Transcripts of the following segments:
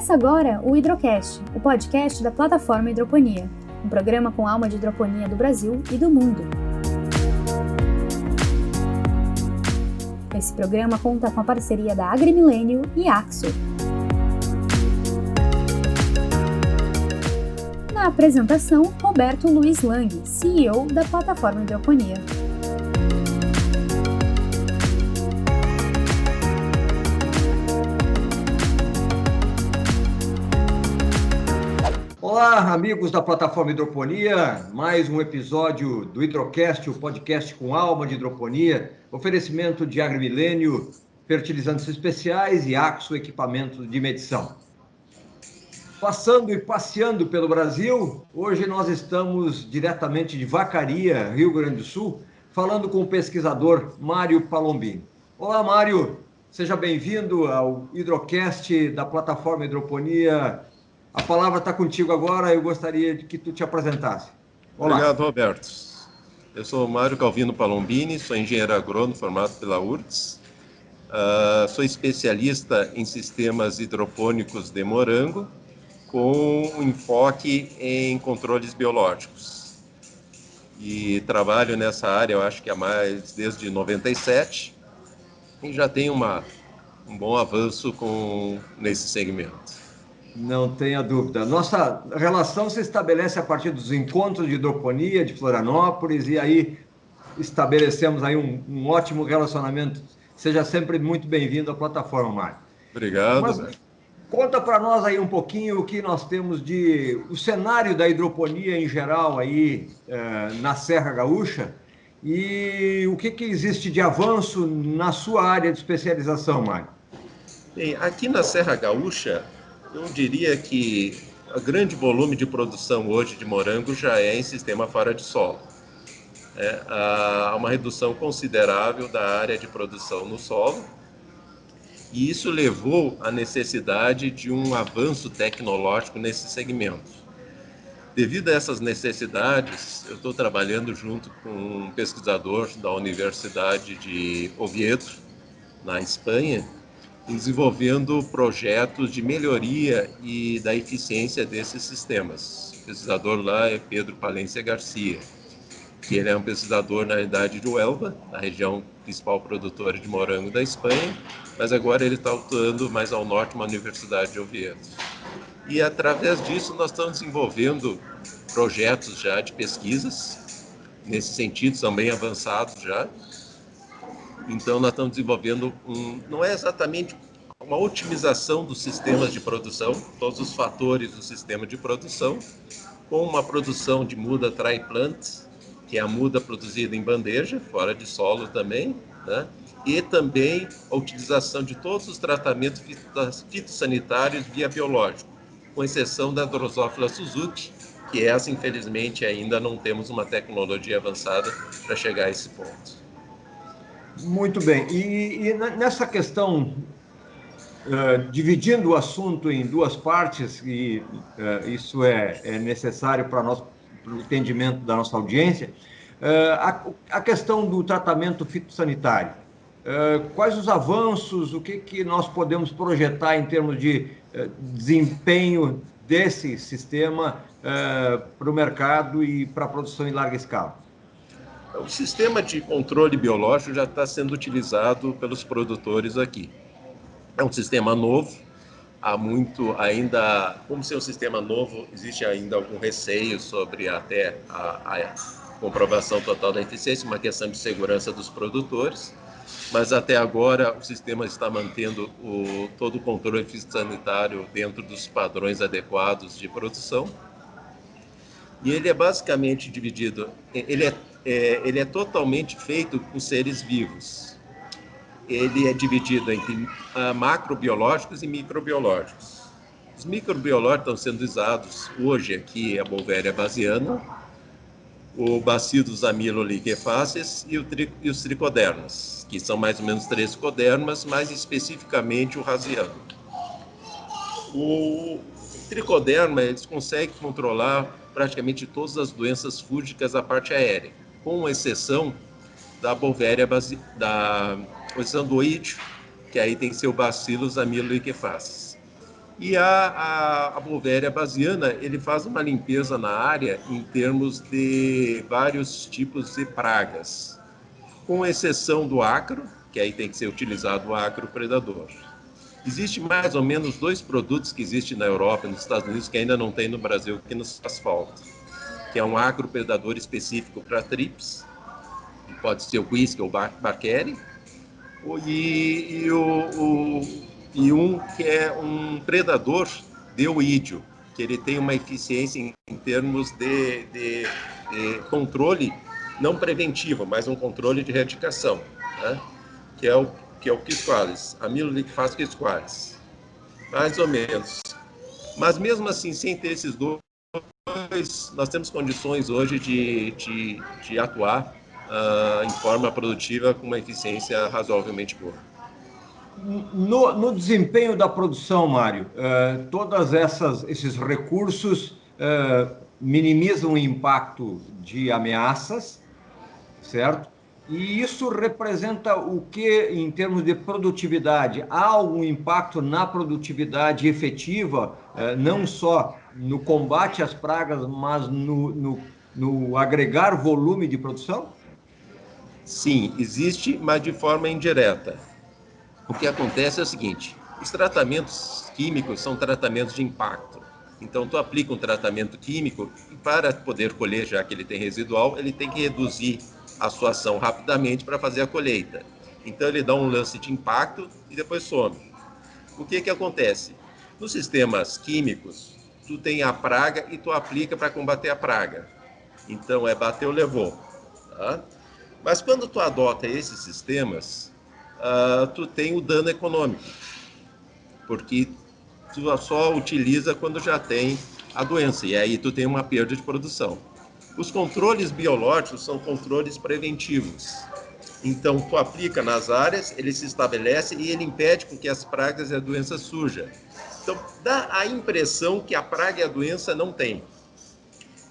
Começa agora o Hidrocast, o podcast da plataforma Hidroponia, um programa com alma de hidroponia do Brasil e do mundo. Esse programa conta com a parceria da AgriMilênio e Axo. Na apresentação, Roberto Luiz Lang, CEO da plataforma Hidroponia. Olá, amigos da plataforma Hidroponia, mais um episódio do Hidrocast, o podcast com alma de hidroponia, oferecimento de AgriMilênio, fertilizantes especiais e Axo equipamentos de medição. Passando e passeando pelo Brasil, hoje nós estamos diretamente de Vacaria, Rio Grande do Sul, falando com o pesquisador Mário Palombini. Olá, Mário, seja bem-vindo ao Hidrocast da plataforma Hidroponia. A palavra está contigo agora, eu gostaria de que tu te apresentasse. Olá. Obrigado, Roberto. Eu sou Mário Calvino Palombini, sou engenheiro agrônomo formado pela URGS. Sou especialista em sistemas hidropônicos de morango, com um enfoque em controles biológicos. E trabalho nessa área, eu acho que há mais desde 97, e já tenho um bom avanço nesse segmento. Não tenha dúvida. Nossa relação se estabelece a partir dos encontros de hidroponia de Florianópolis e aí estabelecemos aí um ótimo relacionamento. Seja sempre muito bem-vindo à plataforma, Mário. Obrigado. Mas conta para nós aí um pouquinho o que nós temos o cenário da hidroponia em geral aí na Serra Gaúcha e o que existe de avanço na sua área de especialização, Mário. Bem, aqui na Serra Gaúcha, eu diria que o grande volume de produção hoje de morango já é em sistema fora de solo. Há uma redução considerável da área de produção no solo, e isso levou à necessidade de um avanço tecnológico nesse segmento. Devido a essas necessidades, eu estou trabalhando junto com um pesquisador da Universidade de Oviedo, na Espanha, desenvolvendo projetos de melhoria e da eficiência desses sistemas. O pesquisador lá é Pedro Palência Garcia, que ele é um pesquisador na realidade de Huelva, na região principal produtora de morango da Espanha, mas agora ele está atuando mais ao norte, uma Universidade de Oviedo. E através disso nós estamos desenvolvendo projetos já de pesquisas, nesse sentido são bem avançados já. Então, nós estamos desenvolvendo não é exatamente uma otimização dos sistemas de produção, todos os fatores do sistema de produção, com uma produção de muda tri-plant, que é a muda produzida em bandeja, fora de solo também, né? E também a utilização de todos os tratamentos fitossanitários via biológico, com exceção da Drosophila Suzuki, que essa, infelizmente, ainda não temos uma tecnologia avançada para chegar a esse ponto. Muito bem. E nessa questão, dividindo o assunto em duas partes, e isso é necessário para o entendimento da nossa audiência, a questão do tratamento fitossanitário. Quais os avanços, o que nós podemos projetar em termos de desempenho desse sistema para o mercado e para a produção em larga escala? O sistema de controle biológico já está sendo utilizado pelos produtores aqui. É um sistema novo, há muito ainda, como ser um sistema novo, existe ainda algum receio sobre até a comprovação total da eficiência, uma questão de segurança dos produtores, mas até agora o sistema está mantendo todo o controle fitossanitário dentro dos padrões adequados de produção. E ele é basicamente dividido, ele é totalmente feito com seres vivos. Ele é dividido entre macrobiológicos e microbiológicos. Os microbiológicos estão sendo usados hoje aqui a Beauveria bassiana, o Bacillus amyloliquefaces e os tricodermas, que são mais ou menos 3 tricodermas, mais especificamente o rasiano. O tricoderma, eles conseguem controlar praticamente todas as doenças fúngicas da parte aérea, com exceção da Beauveria, com exceção do oídio, que aí tem que ser o Bacillus amyloliquefaces. E a Bovéria bassiana, ele faz uma limpeza na área em termos de vários tipos de pragas, com exceção do ácaro, que aí tem que ser utilizado o ácaro predador. Existe mais ou menos 2 produtos que existem na Europa e nos Estados Unidos que ainda não tem no Brasil, que nos faz falta, que é um ácaro predador específico para trips, que pode ser o whisky ou Baccheri, e um que é um predador de oídio, que ele tem uma eficiência em termos de controle, não preventivo, mas um controle de erradicação, né? que é o Quisqualis, Amiloliquefaz Quisqualis, mais ou menos. Mas mesmo assim, sem ter esses dois, nós temos condições hoje de atuar em forma produtiva com uma eficiência razoavelmente boa. No desempenho da produção, Mário, todos esses recursos minimizam o impacto de ameaças, certo? E isso representa o que em termos de produtividade? Há algum impacto na produtividade efetiva, não só no combate às pragas, mas no agregar volume de produção? Sim, existe, mas de forma indireta. O que acontece é o seguinte: os tratamentos químicos são tratamentos de impacto. Então, tu aplica um tratamento químico e para poder colher, já que ele tem residual, ele tem que reduzir a sua ação rapidamente para fazer a colheita. Então, ele dá um lance de impacto e depois some. O que acontece? Nos sistemas químicos, tu tem a praga e tu aplica para combater a praga. Então, bateu, levou. Tá? Mas quando tu adota esses sistemas, tu tem o dano econômico, porque tu só utiliza quando já tem a doença, e aí tu tem uma perda de produção. Os controles biológicos são controles preventivos. Então, tu aplica nas áreas, ele se estabelece e ele impede com que as pragas e a doença surjam. Então, dá a impressão que a praga e a doença não tem.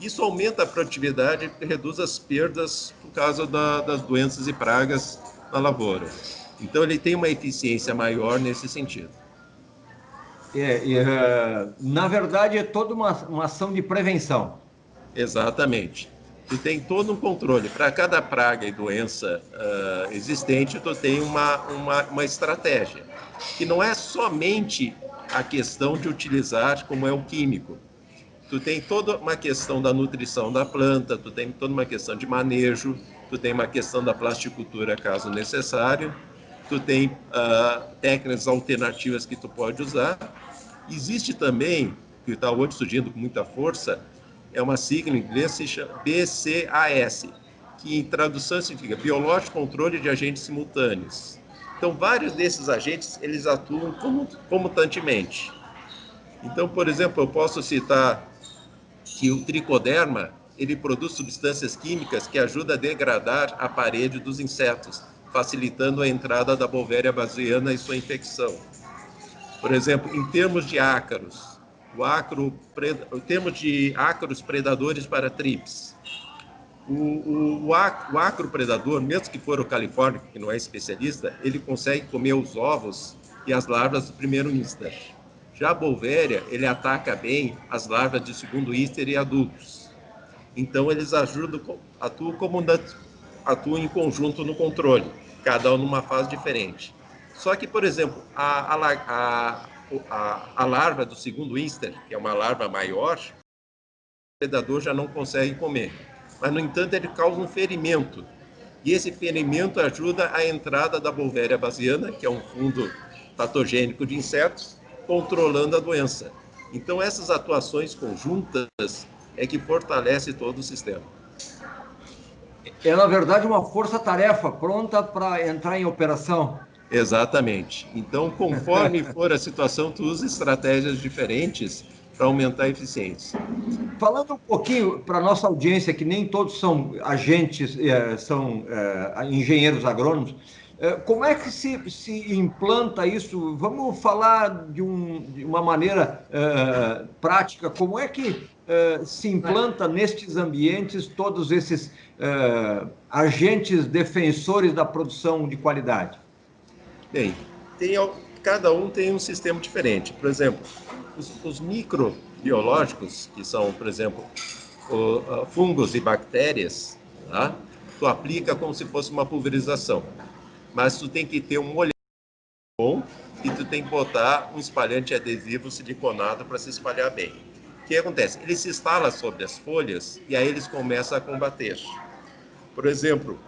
Isso aumenta a produtividade e reduz as perdas por causa das doenças e pragas na lavoura. Então, ele tem uma eficiência maior nesse sentido. Na verdade, é toda uma ação de prevenção. Exatamente. Tu tem todo um controle. Para cada praga e doença existente, tu tem uma estratégia. Que não é somente a questão de utilizar como é o químico. Tu tem toda uma questão da nutrição da planta, tu tem toda uma questão de manejo, tu tem uma questão da plasticultura, caso necessário, tu tem técnicas alternativas que tu pode usar. Existe também, que está hoje surgindo com muita força, é uma sigla em inglês, se chama BCAS, que em tradução significa Biológico Controle de Agentes Simultâneos. Então, vários desses agentes, eles atuam comutantemente. Então, por exemplo, eu posso citar que o tricoderma, ele produz substâncias químicas que ajudam a degradar a parede dos insetos, facilitando a entrada da Bovéria bassiana e sua infecção. Por exemplo, em termos de ácaros, em termos de ácaros predadores para trips, o ácaro predador, mesmo que for o californico, que não é especialista, ele consegue comer os ovos e as larvas do primeiro íster. Já a Bovéria, ele ataca bem as larvas de segundo íster e adultos. Então, eles atuam em conjunto no controle, cada um numa fase diferente. Só que, por exemplo, a larva do segundo íster, que é uma larva maior, o predador já não consegue comer. Mas, no entanto, ele causa um ferimento. E esse ferimento ajuda a entrada da Bovéria bassiana, que é um fungo patogênico de insetos, controlando a doença. Então, essas atuações conjuntas é que fortalece todo o sistema. É, na verdade, uma força-tarefa pronta para entrar em operação. Exatamente. Então, conforme for a situação, tu usa estratégias diferentes para aumentar a eficiência. Falando um pouquinho para a nossa audiência, que nem todos são agentes, são engenheiros agrônomos, como é que se implanta isso? Vamos falar de uma maneira prática, como é que se implanta nestes ambientes todos esses agentes defensores da produção de qualidade? Bem, cada um tem um sistema diferente. Por exemplo, os microbiológicos, que são, por exemplo, fungos e bactérias, tá? Tu aplica como se fosse uma pulverização, mas tu tem que ter um molhado bom e tu tem que botar um espalhante adesivo siliconado para se espalhar bem. O que acontece? Ele se instala sobre as folhas e aí eles começam a combater. Por exemplo,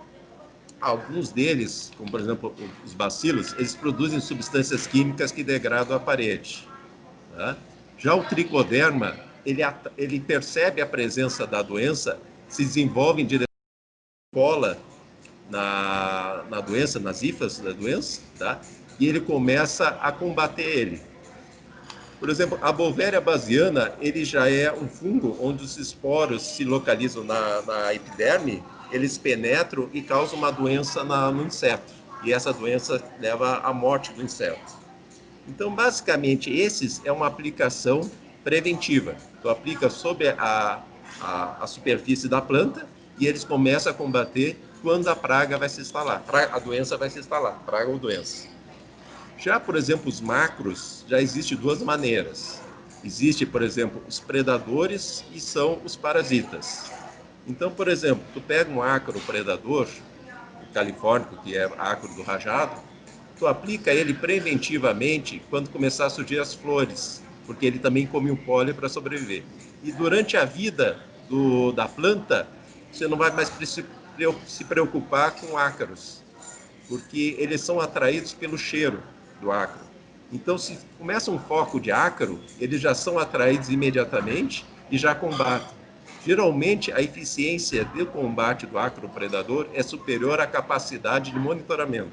alguns deles, como por exemplo os bacilos, eles produzem substâncias químicas que degradam a parede. Tá? Já o tricoderma, ele percebe a presença da doença, se desenvolve em direção à cola na doença, nas hifas da doença, tá? E ele começa a combater ele. Por exemplo, a Beauveria bassiana, ele já é um fungo onde os esporos se localizam na epiderme, eles penetram e causam uma doença no inseto. E essa doença leva à morte do inseto. Então, basicamente, esses é uma aplicação preventiva. Tu aplica sobre a superfície da planta e eles começam a combater quando a praga vai se instalar. A doença vai se instalar, praga ou doença. Já, por exemplo, os macros, já existe duas maneiras. Existe, por exemplo, os predadores e são os parasitas. Então, por exemplo, tu pega um ácaro predador, o califórnico, que é ácaro do rajado, tu aplica ele preventivamente quando começar a surgir as flores, porque ele também come o pólen para sobreviver. E durante a vida da planta, você não vai mais se preocupar com ácaros, porque eles são atraídos pelo cheiro do ácaro. Então, se começa um foco de ácaro, eles já são atraídos imediatamente e já combatem. Geralmente, a eficiência do combate do ácaro predador é superior à capacidade de monitoramento.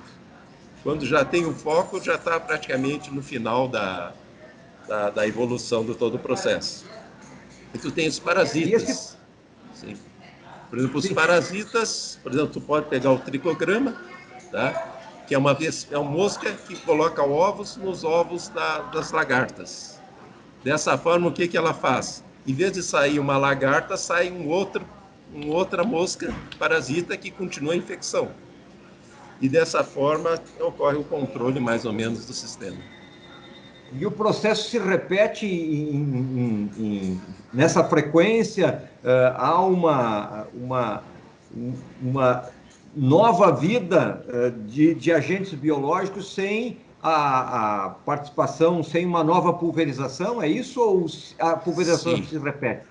Quando já tem o foco, já está praticamente no final da evolução de todo o processo. E tu tem os parasitas. Sim. Por exemplo, os parasitas, por exemplo, tu pode pegar o tricograma, tá? Que é uma mosca que coloca ovos nos ovos das lagartas. Dessa forma, o que ela faz? Em vez de sair uma lagarta, sai outra mosca parasita que continua a infecção. E dessa forma ocorre o controle mais ou menos do sistema. E o processo se repete nessa frequência, há uma nova vida de agentes biológicos sem a participação, sem uma nova pulverização, é isso? Ou a pulverização Sim. se repete?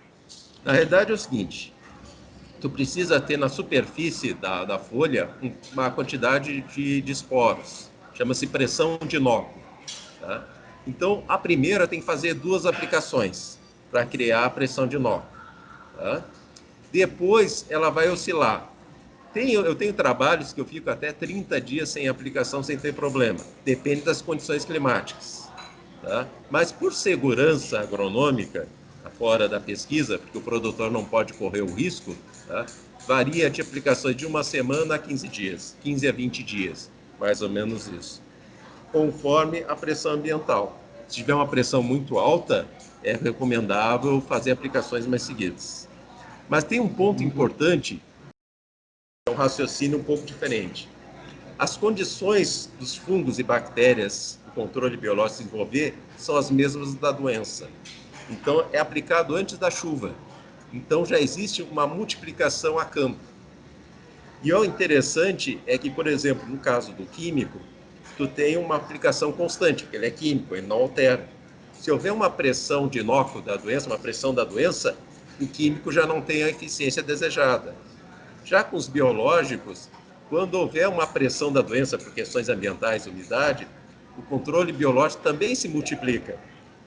Na verdade é o seguinte, tu precisa ter na superfície da folha uma quantidade de esporos, chama-se pressão de inóculo. Tá? Então, a primeira tem que fazer 2 aplicações para criar a pressão de inóculo. Tá? Depois, ela vai oscilar. Eu tenho trabalhos que eu fico até 30 dias sem aplicação, sem ter problema. Depende das condições climáticas. Tá? Mas, por segurança agronômica, fora da pesquisa, porque o produtor não pode correr o risco, tá? Varia de aplicações de 1 semana a 15 dias, 15 a 20 dias, mais ou menos isso. Conforme a pressão ambiental. Se tiver uma pressão muito alta, é recomendável fazer aplicações mais seguidas. Mas tem um ponto importante, é um raciocínio um pouco diferente. As condições dos fungos e bactérias, o controle biológico se desenvolver, são as mesmas da doença. Então, é aplicado antes da chuva. Então, já existe uma multiplicação a campo. E o interessante é que, por exemplo, no caso do químico, tu tem uma aplicação constante, porque ele é químico, ele não altera. Se houver uma pressão de inóculo da doença, uma pressão da doença, o químico já não tem a eficiência desejada. Já com os biológicos, quando houver uma pressão da doença por questões ambientais e umidade, o controle biológico também se multiplica,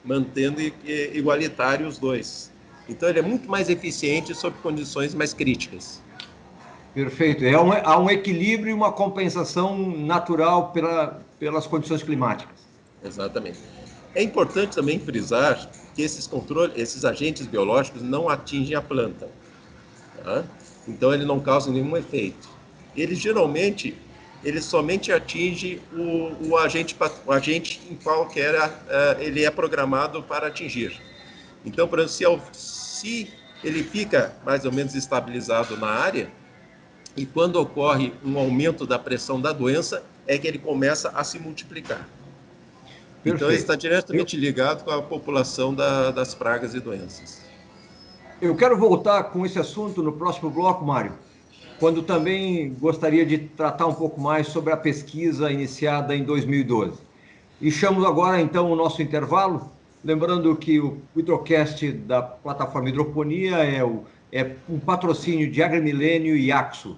mantendo igualitário os dois. Então, ele é muito mais eficiente sob condições mais críticas. Perfeito. Há um equilíbrio e uma compensação natural pelas condições climáticas. Exatamente. É importante também frisar que esses agentes biológicos não atingem a planta. Tá? Então, ele não causa nenhum efeito. Ele somente atinge o agente em qual ele é programado para atingir. Então, por exemplo, se ele fica mais ou menos estabilizado na área, e quando ocorre um aumento da pressão da doença, é que ele começa a se multiplicar. Então, Perfeito. está diretamente ligado com a população das pragas e doenças. Eu quero voltar com esse assunto no próximo bloco, Mário, quando também gostaria de tratar um pouco mais sobre a pesquisa iniciada em 2012. E chamo agora, então, o nosso intervalo, lembrando que o Hidrocast da plataforma Hidroponia é um patrocínio de AgriMilênio e Axo,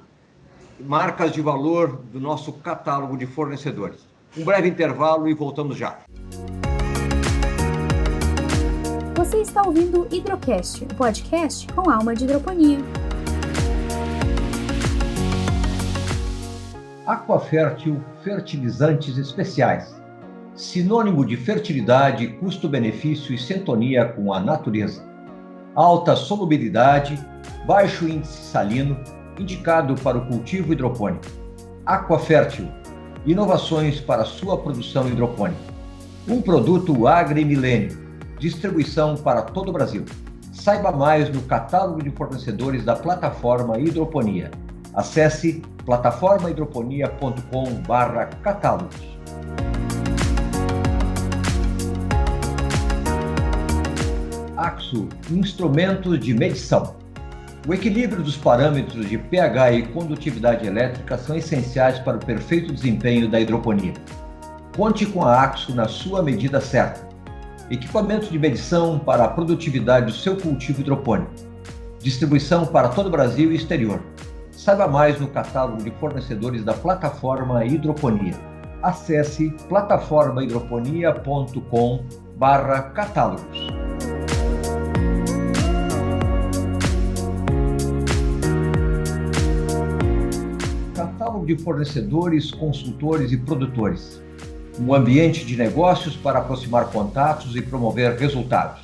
marcas de valor do nosso catálogo de fornecedores. Um breve intervalo e voltamos já. Você está ouvindo o Hidrocast, o podcast com alma de hidroponia. Aquafértil Fertilizantes Especiais. Sinônimo de fertilidade, custo-benefício e sintonia com a natureza. Alta solubilidade, baixo índice salino, indicado para o cultivo hidropônico. Aquafértil. Inovações para sua produção hidropônica. Um produto AgriMilênio. Distribuição para todo o Brasil. Saiba mais no catálogo de fornecedores da plataforma Hidroponia. Acesse plataformahidroponia.com/catálogos. Axo, instrumentos de medição. O equilíbrio dos parâmetros de pH e condutividade elétrica são essenciais para o perfeito desempenho da hidroponia. Conte com a Axo na sua medida certa. Equipamento de medição para a produtividade do seu cultivo hidropônico. Distribuição para todo o Brasil e exterior. Saiba mais no catálogo de fornecedores da plataforma Hidroponia. Acesse plataformahidroponia.com/catálogos. Catálogo de fornecedores, consultores e produtores. Um ambiente de negócios para aproximar contatos e promover resultados.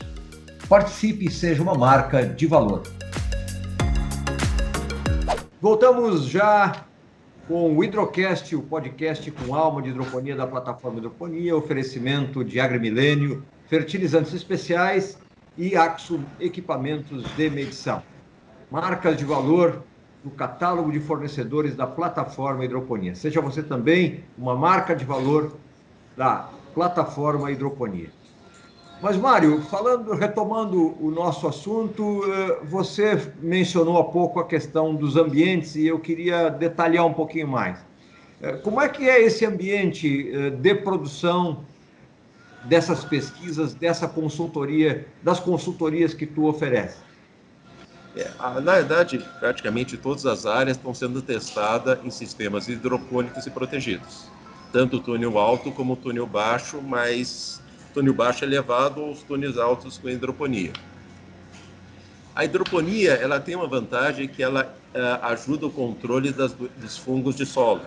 Participe e seja uma marca de valor. Voltamos já com o Hidrocast, o podcast com alma de hidroponia da plataforma Hidroponia, oferecimento de AgriMilênio, fertilizantes especiais e Axo equipamentos de medição. Marcas de valor no catálogo de fornecedores da plataforma Hidroponia. Seja você também uma marca de valor da plataforma Hidroponia. Mas, Mário, retomando o nosso assunto, você mencionou há pouco a questão dos ambientes e eu queria detalhar um pouquinho mais. Como é que é esse ambiente de produção dessas pesquisas, dessa consultoria, das consultorias que tu oferece? Na verdade, praticamente todas as áreas estão sendo testadas em sistemas hidropônicos e protegidos. Tanto o túnel alto como o túnel baixo, mas o túnel baixo é elevado aos túneis altos com hidroponia. A hidroponia ela tem uma vantagem que ela ajuda o controle dos fungos de solo.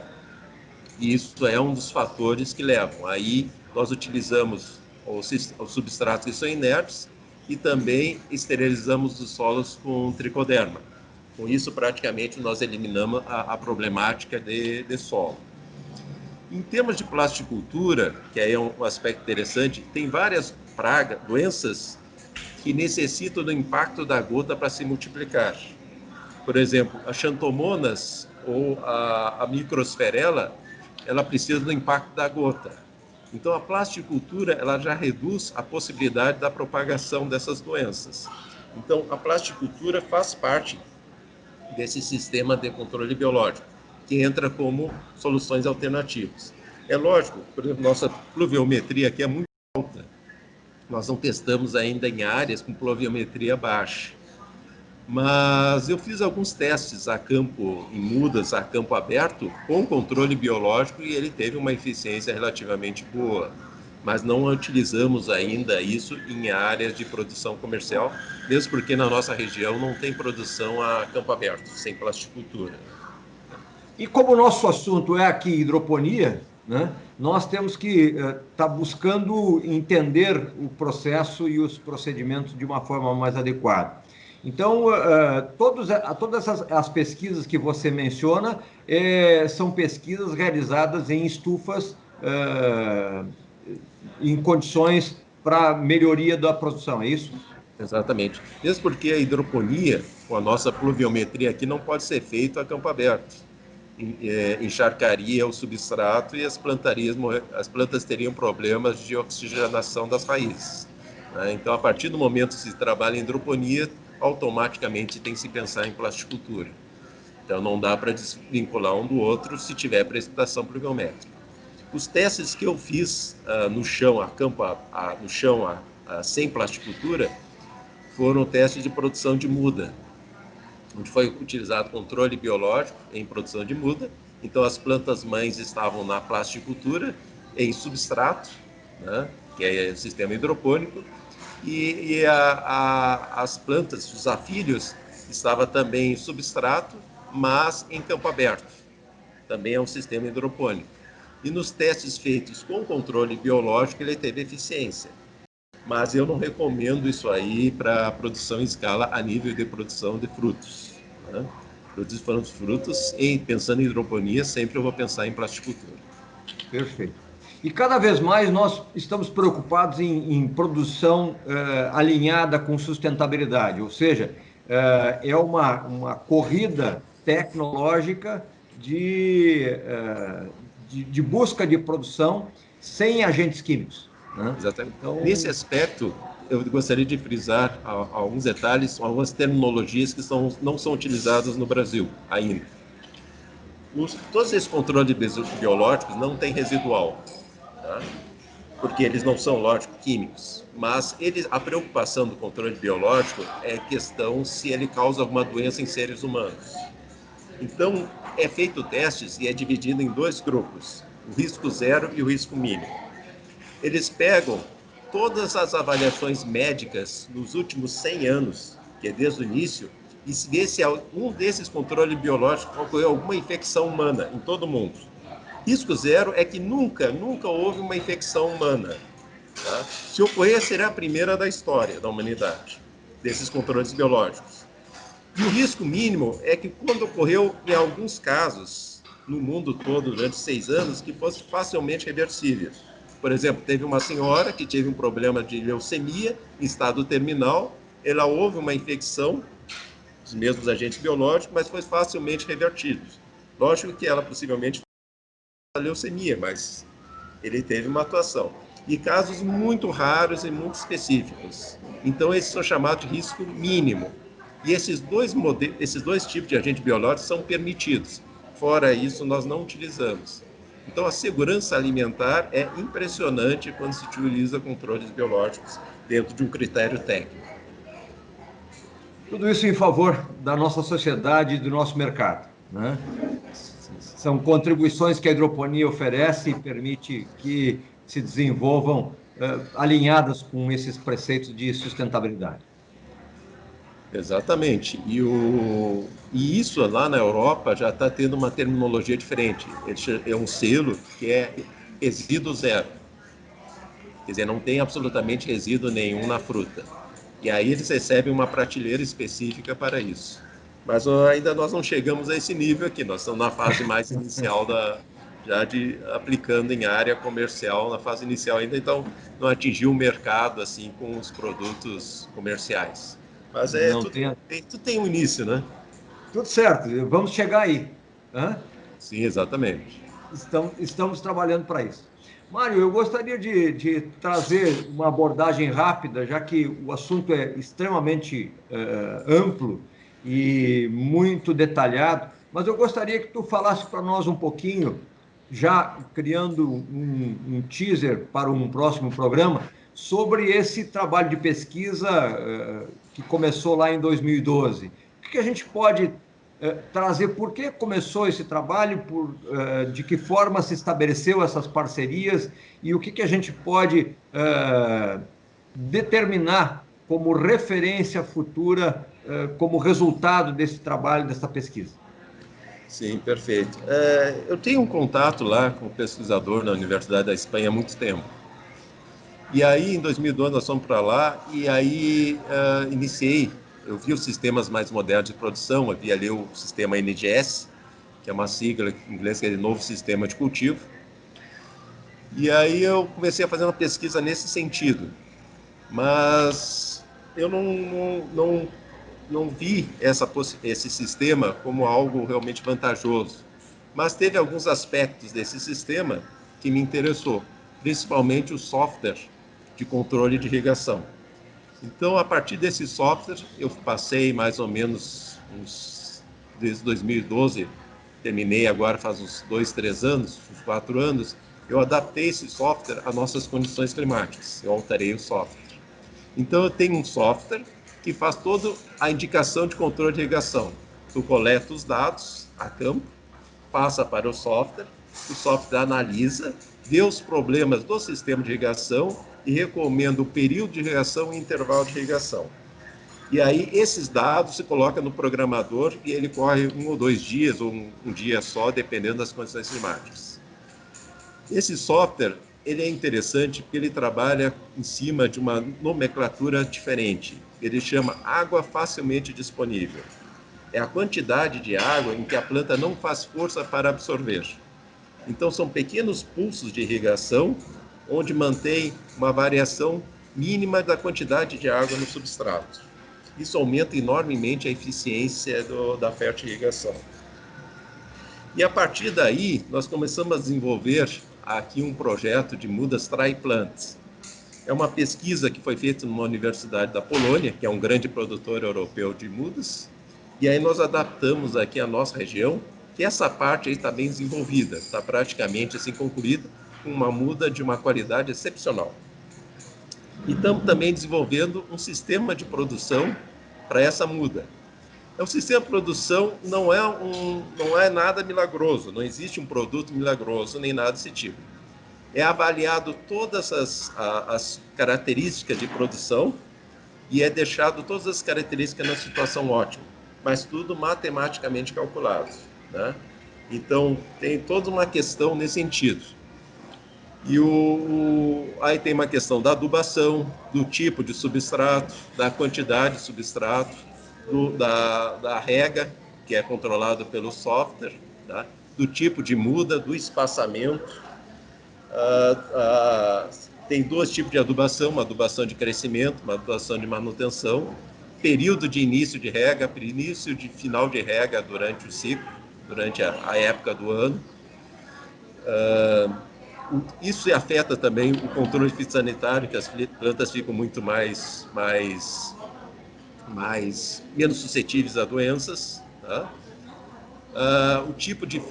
E isso é um dos fatores que levam. Aí nós utilizamos os substratos que são inertes e também esterilizamos os solos com tricoderma. Com isso, praticamente, nós eliminamos a problemática de solo. Em termos de plasticultura, que aí é um aspecto interessante, tem várias doenças que necessitam do impacto da gota para se multiplicar. Por exemplo, a xantomonas ou a microsferela, ela precisa do impacto da gota. Então, a plasticultura ela já reduz a possibilidade da propagação dessas doenças. Então, a plasticultura faz parte desse sistema de controle biológico, que entra como soluções alternativas. É lógico, por exemplo, nossa pluviometria aqui é muito alta. Nós não testamos ainda em áreas com pluviometria baixa. Mas eu fiz alguns testes a campo, em mudas, a campo aberto, com controle biológico e ele teve uma eficiência relativamente boa. Mas não utilizamos ainda isso em áreas de produção comercial, mesmo porque na nossa região não tem produção a campo aberto, sem plasticultura. E como o nosso assunto é aqui hidroponia, né, nós temos que estar buscando entender o processo e os procedimentos de uma forma mais adequada. Então, todas as pesquisas que você menciona são pesquisas realizadas em estufas em condições para melhoria da produção, é isso? Exatamente. Mesmo porque a hidroponia, com a nossa pluviometria aqui, não pode ser feita a campo aberto. encharcaria o substrato e as plantas teriam problemas de oxigenação das raízes, né? Então, a partir do momento que se trabalha em hidroponia, automaticamente tem que se pensar em plasticultura. Então, não dá para desvincular um do outro se tiver precipitação pluviométrica. Os testes que eu fiz no chão, sem plasticultura, foram testes de produção de muda, onde foi utilizado controle biológico em produção de muda. Então, as plantas mães estavam na plasticultura, em substrato, né, que é o sistema hidropônico, e as plantas, os afilhos, estavam também em substrato, mas em campo aberto. Também é um sistema hidropônico. E nos testes feitos com controle biológico, ele teve eficiência. Mas eu não recomendo isso aí para produção em escala a nível de produção de frutos, né? Produzir frutos, pensando em hidroponia, sempre eu vou pensar em plasticultura. Perfeito. E cada vez mais nós estamos preocupados em produção alinhada com sustentabilidade, ou seja, é uma corrida tecnológica de busca de produção sem agentes químicos, né? Exatamente. Então, nesse aspecto, eu gostaria de frisar alguns detalhes, algumas terminologias que não são utilizadas no Brasil ainda. Todos esses controles biológicos não têm residual, tá? Porque eles não são, lógico, químicos. Mas a preocupação do controle biológico é questão se ele causa alguma doença em seres humanos. Então, é feito testes e é dividido em dois grupos, o risco zero e o risco mínimo. Eles pegam todas as avaliações médicas nos últimos 100 anos, que é desde o início, e vê se algum desses controles biológicos ocorreu alguma infecção humana em todo o mundo. Risco zero é que nunca houve uma infecção humana, tá? Se ocorrer, será a primeira da história da humanidade, desses controles biológicos. E o risco mínimo é que quando ocorreu, em alguns casos, no mundo todo, durante 6 anos, que fosse facilmente reversível. Por exemplo, teve uma senhora que teve um problema de leucemia em estado terminal, ela houve uma infecção dos mesmos agentes biológicos, mas foi facilmente revertido. Lógico que ela possivelmente foi a leucemia, mas ele teve uma atuação. E casos muito raros e muito específicos. Então, esses são chamados de risco mínimo. E esses dois tipos de agentes biológicos são permitidos. Fora isso, nós não utilizamos. Então, a segurança alimentar é impressionante quando se utiliza controles biológicos dentro de um critério técnico. Tudo isso em favor da nossa sociedade e do nosso mercado, né? São contribuições que a hidroponia oferece e permite que se desenvolvam alinhadas com esses preceitos de sustentabilidade. Exatamente. E isso lá na Europa já está tendo uma terminologia diferente. É um selo que é resíduo zero. Quer dizer, não tem absolutamente resíduo nenhum na fruta. E aí eles recebem uma prateleira específica para isso. Mas ainda nós não chegamos a esse nível aqui. Nós estamos na fase mais inicial aplicando em área comercial, na fase inicial ainda, então não atingiu o mercado assim com os produtos comerciais. Mas tudo tem um início, né? Tudo certo, vamos chegar aí. Hã? Sim, exatamente. Estamos trabalhando para isso. Mário, eu gostaria de trazer uma abordagem rápida, já que o assunto é extremamente amplo e muito detalhado, mas eu gostaria que tu falasse para nós um pouquinho, já criando um teaser para um próximo programa, sobre esse trabalho de pesquisa que começou lá em 2012. O que a gente pode trazer, por que começou esse trabalho, de que forma se estabeleceu essas parcerias e o que a gente pode determinar como referência futura, como resultado desse trabalho, dessa pesquisa. Sim, perfeito. Eu tenho um contato lá com um pesquisador na Universidade da Espanha há muito tempo. E aí, em 2012, nós fomos para lá e aí eu vi os sistemas mais modernos de produção, eu vi ali o sistema NGS, que é uma sigla em inglês, que é Novo Sistema de Cultivo. E aí eu comecei a fazer uma pesquisa nesse sentido, mas eu não vi esse sistema como algo realmente vantajoso Mas teve alguns aspectos desse sistema que me interessou, principalmente o software de controle de irrigação. Então, a partir desse software, eu passei mais ou menos desde 2012, terminei agora faz uns 2-3 anos, uns 4 anos, eu adaptei esse software às nossas condições climáticas, eu alterei o software. Então, eu tenho um software que faz toda a indicação de controle de irrigação. Tu coleta os dados a campo, passa para o software analisa, vê os problemas do sistema de irrigação e recomenda o período de irrigação e intervalo de irrigação. E aí esses dados se coloca no programador e ele corre 1 ou 2 dias ou um dia só, dependendo das condições climáticas. Esse software ele é interessante porque ele trabalha em cima de uma nomenclatura diferente. Ele chama água facilmente disponível. É a quantidade de água em que a planta não faz força para absorver. Então, são pequenos pulsos de irrigação, onde mantém uma variação mínima da quantidade de água no substrato. Isso aumenta enormemente a eficiência da fertirrigação. E a partir daí, nós começamos a desenvolver aqui um projeto de mudas tri-plant. É uma pesquisa que foi feita numa universidade da Polônia, que é um grande produtor europeu de mudas, e aí nós adaptamos aqui a nossa região, que essa parte aí está bem desenvolvida, está praticamente assim concluída, com uma muda de uma qualidade excepcional. E estamos também desenvolvendo um sistema de produção para essa muda. O sistema de produção não é nada milagroso, não existe um produto milagroso, nem nada desse tipo. É avaliado todas as características de produção e é deixado todas as características na situação ótima, mas tudo matematicamente calculado, né? Então, tem toda uma questão nesse sentido. E aí tem uma questão da adubação, do tipo de substrato, da quantidade de substrato, da rega, que é controlado pelo software, tá? Do tipo de muda, do espaçamento. Tem 2 tipos de adubação, uma adubação de crescimento, uma adubação de manutenção, período de início de rega, início de final de rega durante o ciclo, durante a época do ano. Isso afeta também o controle fitossanitário, que as plantas ficam muito menos suscetíveis a doenças, tá? O tipo de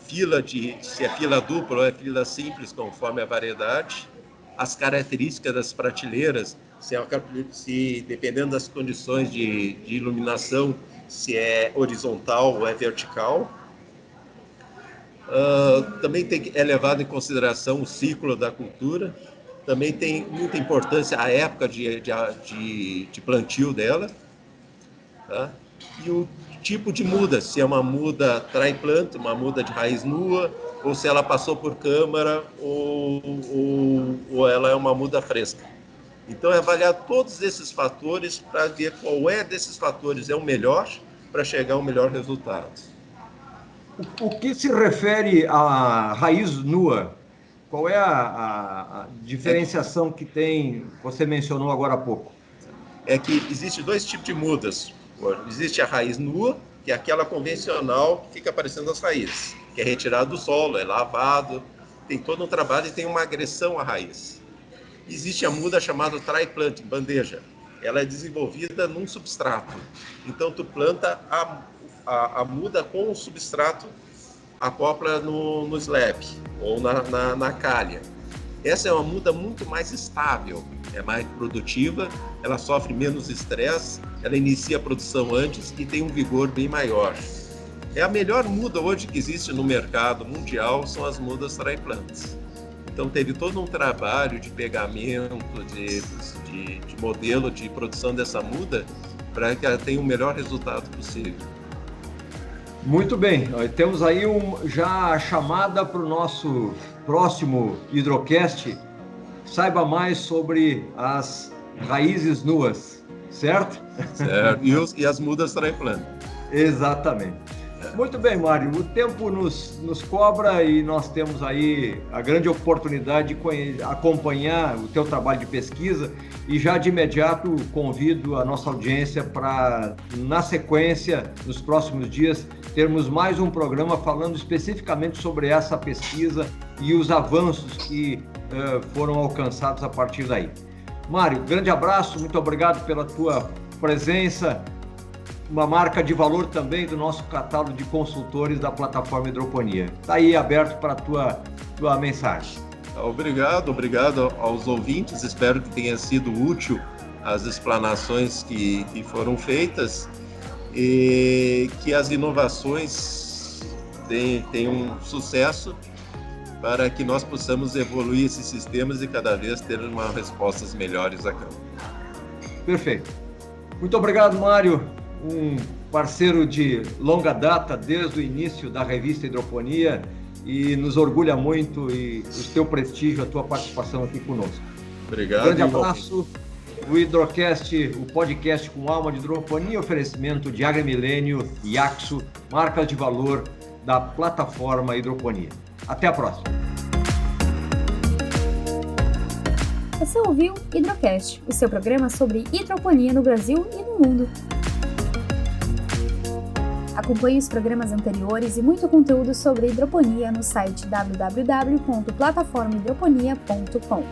fila, se é fila dupla ou é fila simples, conforme a variedade, as características das prateleiras, se dependendo das condições de iluminação, se é horizontal ou é vertical. Também é levado em consideração o ciclo da cultura. Também tem muita importância a época de plantio dela, tá? E o tipo de muda, se é uma muda tri-plant, uma muda de raiz nua, ou se ela passou por câmara, ou ela é uma muda fresca. Então, é avaliar todos esses fatores para ver qual desses fatores é o melhor para chegar ao melhor resultado. O que se refere à raiz nua? Qual é a diferenciação que tem, você mencionou agora há pouco? É que existe 2 tipos de mudas. Existe a raiz nua, que é aquela convencional que fica aparecendo as raízes, que é retirado do solo, é lavado, tem todo um trabalho e tem uma agressão à raiz. Existe a muda chamada tri-plant, bandeja. Ela é desenvolvida num substrato. Então, tu planta a muda com o substrato, acopla no slab ou na calha. Essa é uma muda muito mais estável, é mais produtiva, ela sofre menos estresse, ela inicia a produção antes e tem um vigor bem maior. É a melhor muda hoje que existe no mercado mundial, são as mudas tri-plants. Então teve todo um trabalho de pegamento, de modelo de produção dessa muda para que ela tenha o melhor resultado possível. Muito bem, temos aí já a chamada para o nosso próximo Hidrocast. Saiba mais sobre as raízes nuas, certo? Certo, e as mudas tri-plant. Exatamente. Muito bem, Mário. O tempo nos cobra e nós temos aí a grande oportunidade de acompanhar o teu trabalho de pesquisa e já de imediato convido a nossa audiência para, na sequência, nos próximos dias, termos mais um programa falando especificamente sobre essa pesquisa e os avanços que foram alcançados a partir daí. Mário, grande abraço, muito obrigado pela tua presença. Uma marca de valor também do nosso catálogo de consultores da plataforma Hidroponia. Está aí aberto para a tua mensagem. Obrigado aos ouvintes. Espero que tenha sido útil as explanações que foram feitas e que as inovações tenham sucesso para que nós possamos evoluir esses sistemas e cada vez ter respostas melhores a campo. Perfeito. Muito obrigado, Mário. Um parceiro de longa data desde o início da revista Hidroponia e nos orgulha muito e o teu prestígio, a tua participação aqui conosco. Obrigado. Grande abraço. O Hidrocast, o podcast com alma de hidroponia, oferecimento de AgriMilênio e Axo, marcas de valor da plataforma Hidroponia. Até a próxima. Você ouviu Hidrocast, o seu programa sobre hidroponia no Brasil e no mundo. Acompanhe os programas anteriores e muito conteúdo sobre hidroponia no site www.plataformahidroponia.com.